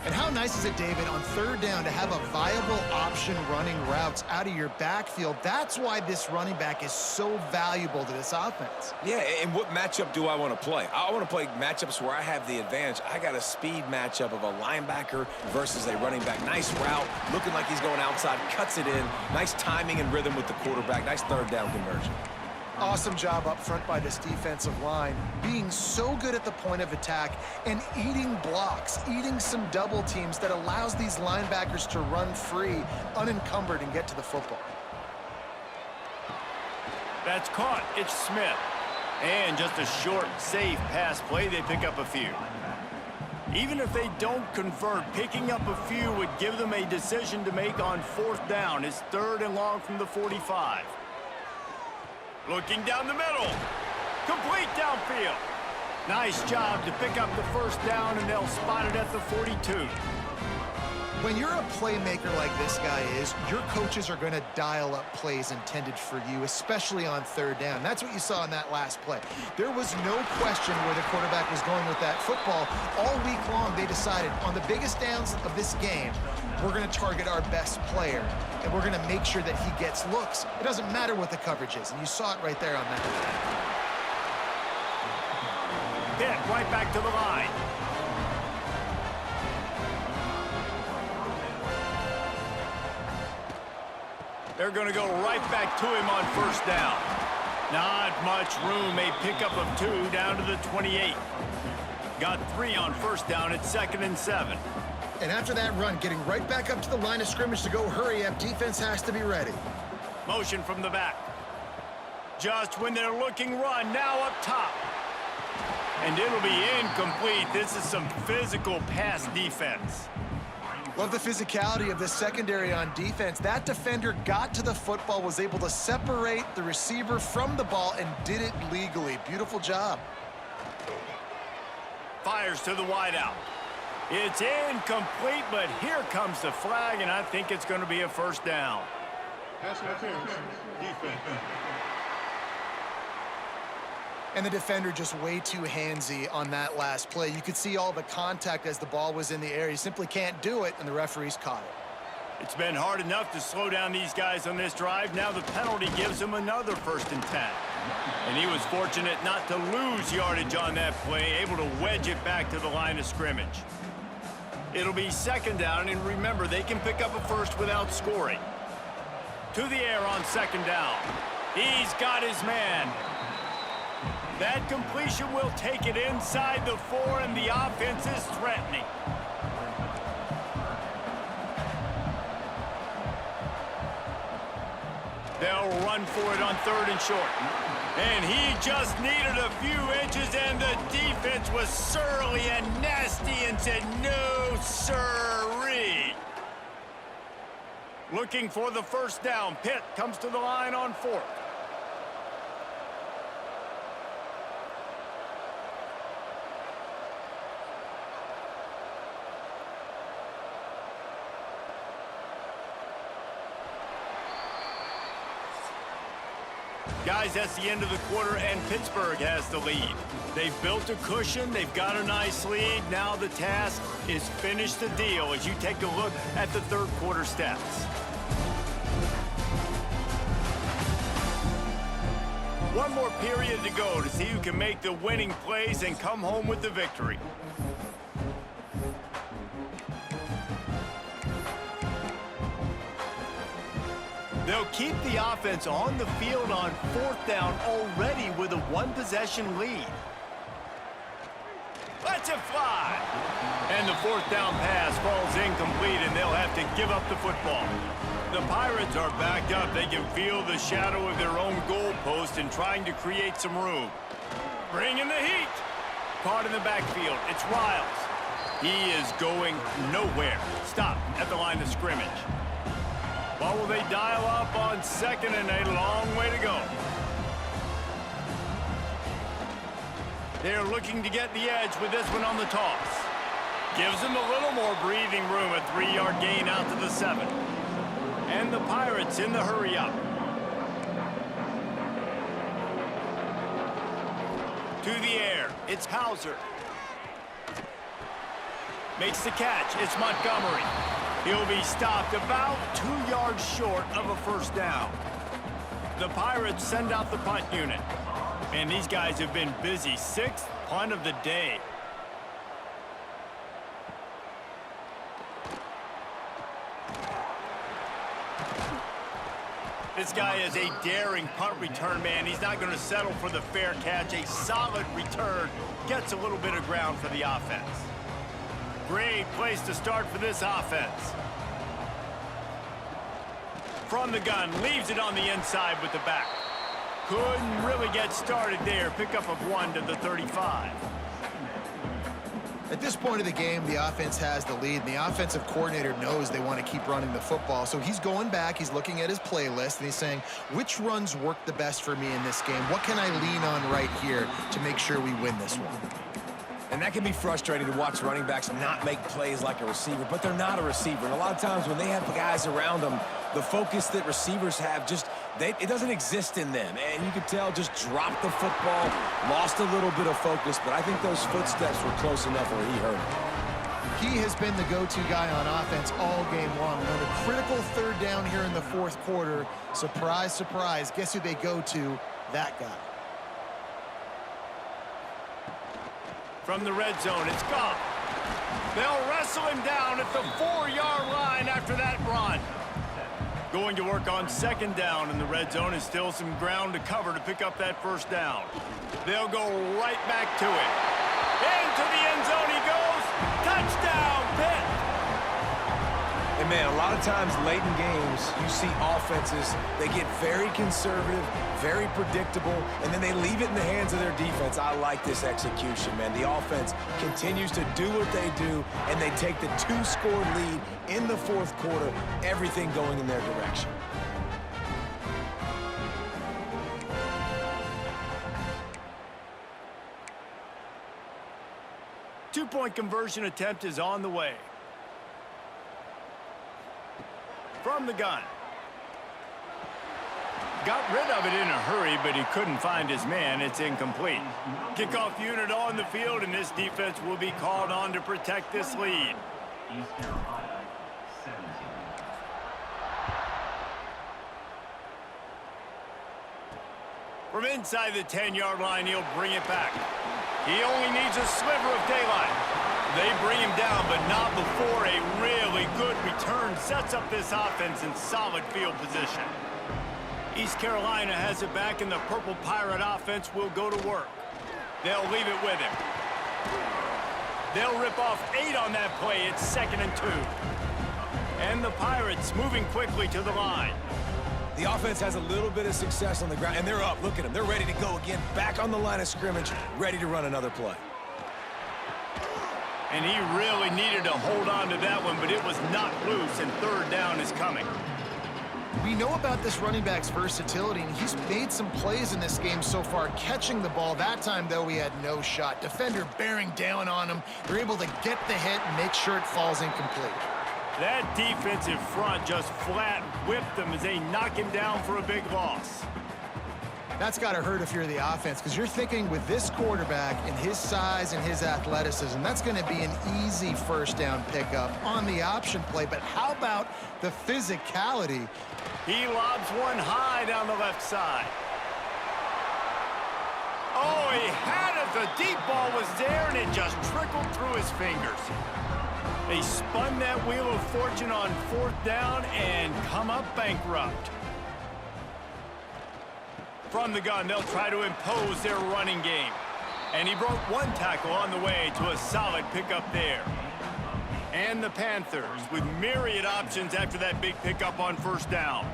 And how nice is it, David, on third down to have a viable option running routes out of your backfield? That's why this running back is so valuable to this offense. Yeah, and what matchup do I want to play? I want to play matchups where I have the advantage. I got a speed matchup of a linebacker versus a running back. Nice route, looking like he's going outside, cuts it in. Nice timing and rhythm with the quarterback. Nice third down conversion. Awesome job up front by this defensive line, being so good at the point of attack and eating blocks, eating some double teams that allows these linebackers to run free, unencumbered, and get to the football. That's caught. It's Smith. And just a short, safe pass play, they pick up a few. Even if they don't convert, picking up a few would give them a decision to make on fourth down. It's 3rd and long from the 45. Looking down the middle. Complete downfield. Nice job to pick up the first down, and they'll spot it at the 42. When you're a playmaker like this guy is, your coaches are going to dial up plays intended for you, especially on third down. That's what you saw in that last play. There was no question where the quarterback was going with that football. All week long, they decided on the biggest downs of this game, we're going to target our best player, and we're going to make sure that he gets looks. It doesn't matter what the coverage is, and you saw it right there on that. Hit right back to the line. They're going to go right back to him on first down. Not much room. A pickup of 2 down to the 28. Got 3 on first down. It's 2nd and 7. And after that run, getting right back up to the line of scrimmage to go hurry up, defense has to be ready. Motion from the back. Just when they're looking run, now up top. And it'll be incomplete. This is some physical pass defense. Love the physicality of the secondary on defense. That defender got to the football, was able to separate the receiver from the ball, and did it legally. Beautiful job. Fires to the wideout. It's incomplete, but here comes the flag, and I think it's going to be a first down. Pass interference, defense. And the defender just way too handsy on that last play. You could see all the contact as the ball was in the air. He simply can't do it, and the referees caught it. It's been hard enough to slow down these guys on this drive. Now the penalty gives him another 1st and 10. And he was fortunate not to lose yardage on that play, able to wedge it back to the line of scrimmage. It'll be 2nd down, and remember, they can pick up a first without scoring. To the air on 2nd down. He's got his man. That completion will take it inside the 4, and the offense is threatening. They'll run for it on 3rd and short. And he just needed a few inches, and the defense was surly and nasty and said, no, sirree. Looking for the first down. Pitt comes to the line on 4th. Guys, that's the end of the quarter, and Pittsburgh has the lead. They've built a cushion. They've got a nice lead. Now the task is finish the deal as you take a look at the 3rd quarter stats. One more period to go to see who can make the winning plays and come home with the victory. They'll keep the offense on the field on 4th down already with a 1-possession lead. Lets it fly. And the 4th down pass falls incomplete, and they'll have to give up the football. The Pirates are backed up. They can feel the shadow of their own goalpost and trying to create some room. Bringing the heat. Caught in the backfield. It's Riles. He is going nowhere. Stop at the line of scrimmage. What will they dial up on 2nd and a long way to go? They're looking to get the edge with this one on the toss. Gives them a little more breathing room, a 3-yard gain out to the 7. And the Pirates in the hurry up. To the air, it's Hauser. Makes the catch. It's Montgomery. He'll be stopped about 2 yards short of a first down. The Pirates send out the punt unit. And these guys have been busy. 6th punt of the day. This guy is a daring punt return man. He's not going to settle for the fair catch. A solid return gets a little bit of ground for the offense. Great place to start for this offense. From the gun, leaves it on the inside with the back. Couldn't really get started there. Pickup of 1 to the 35. At this point of the game, the offense has the lead, and the offensive coordinator knows they want to keep running the football. So he's going back, he's looking at his playlist, and he's saying, which runs work the best for me in this game? What can I lean on right here to make sure we win this one? And that can be frustrating to watch running backs not make plays like a receiver, but they're not a receiver. And a lot of times when they have guys around them, the focus that receivers have it doesn't exist in them. And you could tell just dropped the football, lost a little bit of focus, but I think those footsteps were close enough where he hurt him. He has been the go-to guy on offense all game long. And on a critical third down here in the fourth quarter, surprise, surprise, guess who they go to? That guy. From the red zone, it's Goff. They'll wrestle him down at the 4-yard line after that run. Going to work on second down in the red zone is still some ground to cover to pick up that first down. They'll go right back to it. Into the end zone he goes. Touchdown, Pitt. And man, a lot of times late in games, you see offenses, they get very conservative, very predictable, and then they leave it in the hands of their defense. I like this execution, man. The offense continues to do what they do, and they take the 2-score lead in the fourth quarter, everything going in their direction. Two-point conversion attempt is on the way. From the gun. Got rid of it in a hurry, but he couldn't find his man. It's incomplete. Kickoff unit on the field, and this defense will be called on to protect this lead. From inside the 10-yard line, he'll bring it back. He only needs a sliver of daylight. They bring him down, but not before a really good return sets up this offense in solid field position. East Carolina has it back, and the Purple Pirate offense will go to work. They'll leave it with him. They'll rip off 8 on that play. It's 2nd and 2. And the Pirates moving quickly to the line. The offense has a little bit of success on the ground, and they're up. Look at them. They're ready to go again, back on the line of scrimmage, ready to run another play. And he really needed to hold on to that one, but it was not loose, and third down is coming. We know about this running back's versatility, and he's made some plays in this game so far, catching the ball. That time, though, he had no shot. Defender bearing down on him. They're able to get the hit and make sure it falls incomplete. That defensive front just flat whipped them as they knock him down for a big loss. That's got to hurt if you're the offense, because you're thinking with this quarterback and his size and his athleticism, that's going to be an easy first down pickup on the option play. But how about the physicality? He lobs one high down the left side. Oh, he had it. The deep ball was there, and it just trickled through his fingers. They spun that wheel of fortune on fourth down and come up bankrupt. From the gun, they'll try to impose their running game. And he broke one tackle on the way to a solid pickup there. And the Panthers with myriad options after that big pickup on first down.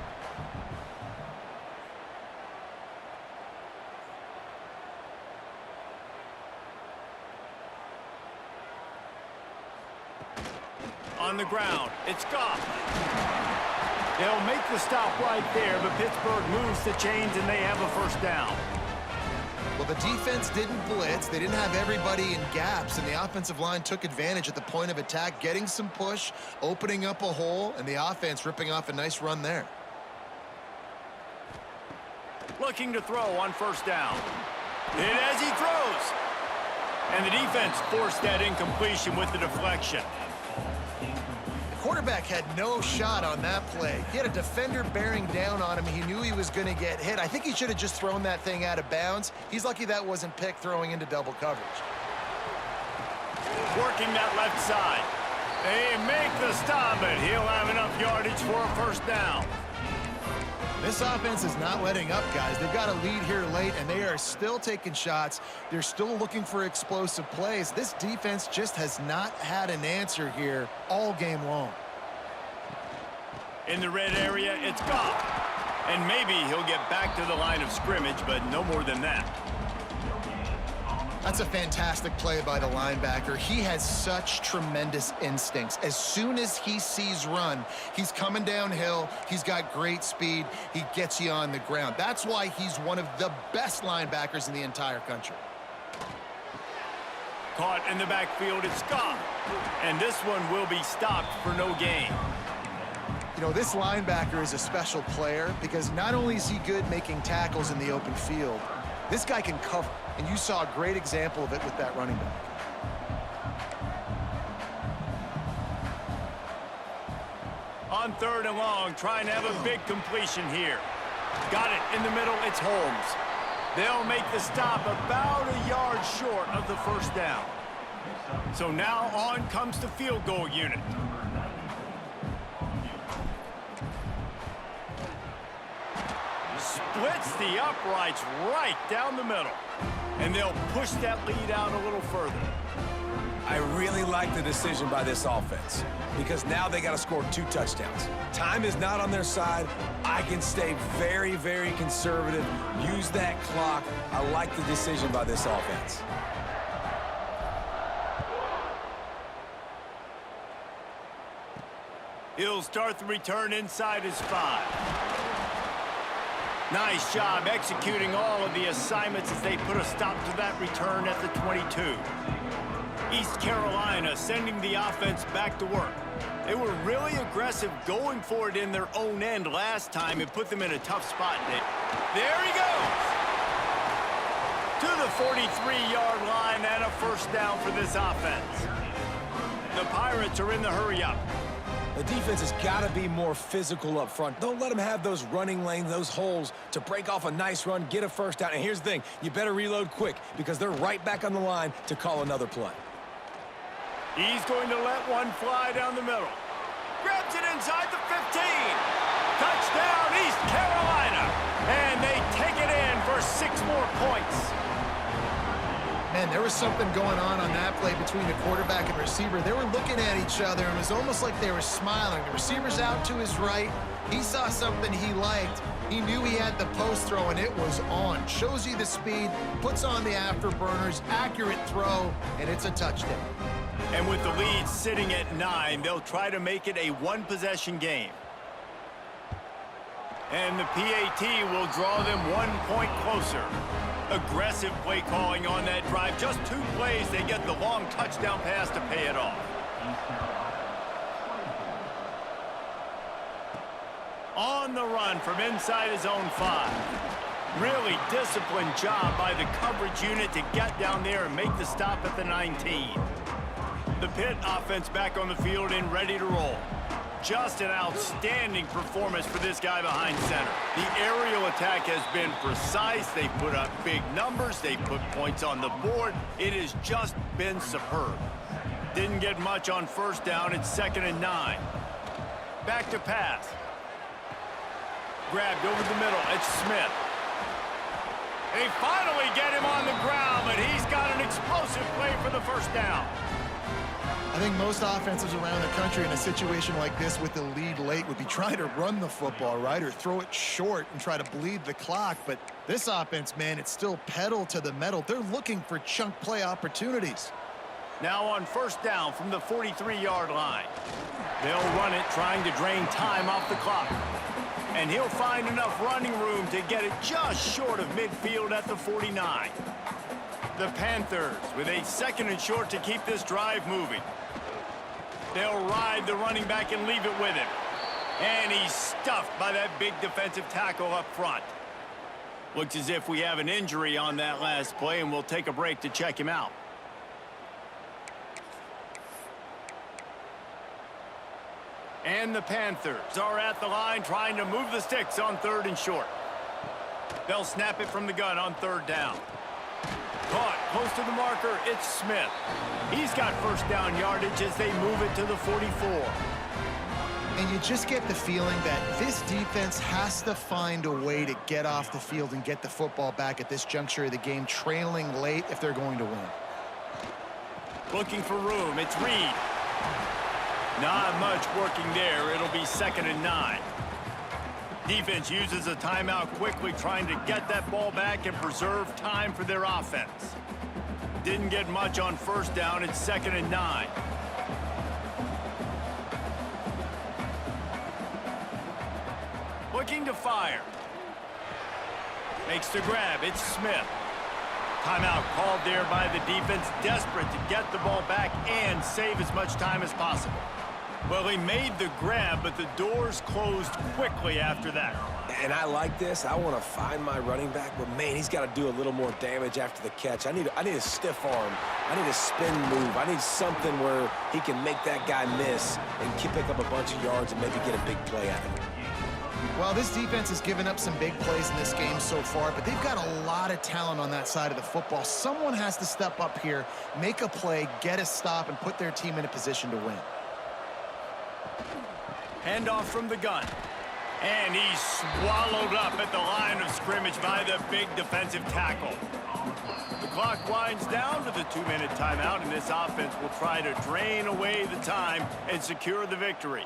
On the ground, it's Goff. They'll make the stop right there, but Pittsburgh moves the chains and they have a first down. Well, the defense didn't blitz. They didn't have everybody in gaps, and the offensive line took advantage at the point of attack, getting some push, opening up a hole, and the offense ripping off a nice run there. Looking to throw on first down. And as he throws, And the defense forced that incompletion with the deflection. The quarterback had no shot on that play. He had a defender bearing down on him. He knew he was going to get hit. I think he should have just thrown that thing out of bounds. He's lucky that wasn't picked throwing into double coverage. Working that left side. They make the stop, but he'll have enough yardage for a first down. This offense is not letting up, guys. They've got a lead here late, and they are still taking shots. They're still looking for explosive plays. This defense just has not had an answer here all game long. In the red area, it's Goff. And maybe he'll get back to the line of scrimmage, but no more than that. That's a fantastic play by the linebacker. He has such tremendous instincts. As soon as he sees run, he's coming downhill. He's got great speed. He gets you on the ground. That's why he's one of the best linebackers in the entire country. Caught in the backfield, it's Goff. And this one will be stopped for no gain. You know, this linebacker is a special player because not only is he good making tackles in the open field, this guy can cover. And you saw a great example of it with that running back. On 3rd and long, trying to have a big completion here. Got it in the middle, it's Holmes. They'll make the stop about a yard short of the first down. So now on comes the field goal unit. Splits the uprights right down the middle. And they'll push that lead out a little further. I really like the decision by this offense because now they got to score 2 touchdowns. Time is not on their side. I can stay very, very conservative, use that clock. I like the decision by this offense. He'll start the return inside his 5. Nice job executing all of the assignments as they put a stop to that return at the 22. East Carolina sending the offense back to work. They were really aggressive going for it in their own end last time and put them in a tough spot. There he goes! To the 43-yard line and a first down for this offense. The Pirates are in the hurry-up. The defense has got to be more physical up front. Don't let them have those running lanes, those holes to break off a nice run, get a first down. And here's the thing, you better reload quick because they're right back on the line to call another play. He's going to let one fly down the middle. Grabs it inside the 15. Touchdown, East Carolina. And they take it in for 6 more points. Man, there was something going on that play between the quarterback and receiver. They were looking at each other, and it was almost like they were smiling. The receiver's out to his right. He saw something he liked. He knew he had the post throw, and it was on. Shows you the speed, puts on the afterburners, accurate throw, and it's a touchdown. And with the lead sitting at 9, they'll try to make it a 1-possession game. And the PAT will draw them 1 point closer. Aggressive play calling on that drive. Just 2 plays, they get the long touchdown pass to pay it off. On the run from inside his own 5. Really disciplined job by the coverage unit to get down there and make the stop at the 19. The Pitt offense back on the field and ready to roll. Just an outstanding performance for this guy behind center. The aerial attack has been precise. They put up big numbers. They put points on the board. It has just been superb. Didn't get much on first down. It's 2nd and 9. Back to pass. Grabbed over the middle. It's Smith. They finally get him on the ground, but he's got an explosive play for the first down. I think most offenses around the country in a situation like this with the lead late would be trying to run the football, right, or throw it short and try to bleed the clock. But this offense, man, it's still pedal to the metal. They're looking for chunk play opportunities. Now on first down from the 43-yard line. They'll run it, trying to drain time off the clock. And he'll find enough running room to get it just short of midfield at the 49. The Panthers with a 2nd and short to keep this drive moving. They'll ride the running back and leave it with him. And he's stuffed by that big defensive tackle up front. Looks as if we have an injury on that last play, and we'll take a break to check him out. And the Panthers are at the line trying to move the sticks on 3rd and short. They'll snap it from the gun on 3rd down. Caught close to the marker, it's Smith. He's got first down yardage as they move it to the 44. And you just get the feeling that this defense has to find a way to get off the field and get the football back at this juncture of the game, trailing late if they're going to win. Looking for room, it's Reed. Not much working there. It'll be 2nd and 9. Defense uses a timeout quickly, trying to get that ball back and preserve time for their offense. Didn't get much on 1st down. It's 2nd and 9. Looking to fire. Makes the grab. It's Smith. Timeout called there by the defense, desperate to get the ball back and save as much time as possible. Well, he made the grab, but the doors closed quickly after that. And I like this. I want to find my running back, but, man, he's got to do a little more damage after the catch. I need a stiff arm. I need a spin move. I need something where he can make that guy miss and pick up a bunch of yards and maybe get a big play out of it. Well, this defense has given up some big plays in this game so far, but they've got a lot of talent on that side of the football. Someone has to step up here, make a play, get a stop, and put their team in a position to win. Handoff from the gun. And he's swallowed up at the line of scrimmage by the big defensive tackle. The clock winds down to the 2-minute timeout, and this offense will try to drain away the time and secure the victory.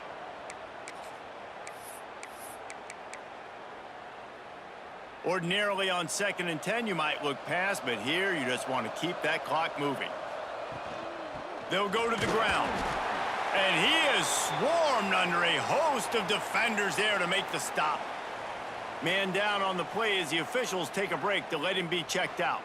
Ordinarily on 2nd and 10, you might look past, but here you just want to keep that clock moving. They'll go to the ground. And he is swarmed under a host of defenders there to make the stop. Man down on the play as the officials take a break to let him be checked out.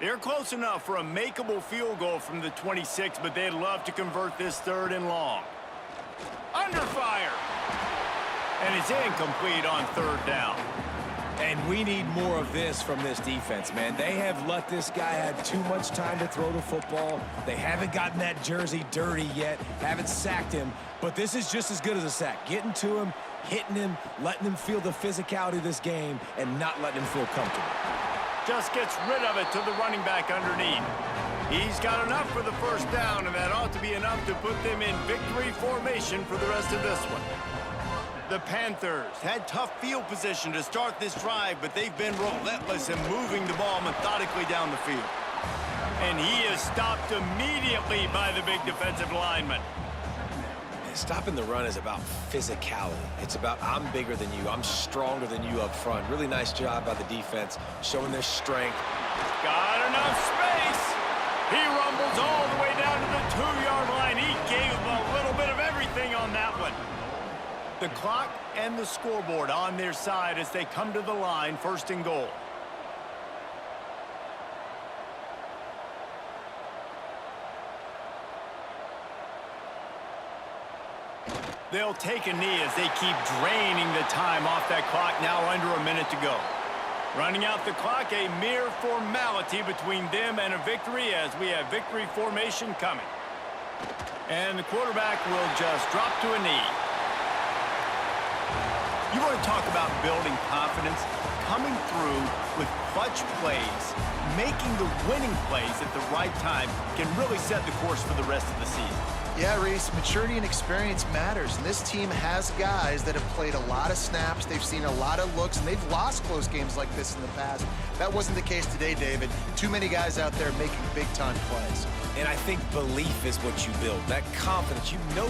They're close enough for a makeable field goal from the 26, but they'd love to convert this 3rd and long. Under fire. And it's incomplete on 3rd down. And we need more of this from this defense, man. They have let this guy have too much time to throw the football. They haven't gotten that jersey dirty yet, haven't sacked him, but this is just as good as a sack. Getting to him, hitting him, letting him feel the physicality of this game, and not letting him feel comfortable. Just gets rid of it to the running back underneath. He's got enough for the 1st down, and that ought to be enough to put them in victory formation for the rest of this one. The Panthers had tough field position to start this drive, but they've been relentless in moving the ball methodically down the field. And he is stopped immediately by the big defensive lineman. Stopping the run is about physicality. It's about I'm bigger than you, I'm stronger than you up front. Really nice job by the defense, showing their strength. Got enough space. He rumbles all the way down to the 2-yard line. He gave a little bit of everything on that one. The clock and the scoreboard on their side as they come to the line, 1st and goal. They'll take a knee as they keep draining the time off that clock, now under a minute to go. Running out the clock, a mere formality between them and a victory as we have victory formation coming. And the quarterback will just drop to a knee. You want to talk about building confidence? Coming through with clutch plays, making the winning plays at the right time can really set the course for the rest of the season. Yeah, Reese, maturity and experience matters, and this team has guys that have played a lot of snaps, they've seen a lot of looks, and they've lost close games like this in the past. That wasn't the case today, David. Too many guys out there making big-time plays. And I think belief is what you build, that confidence. You know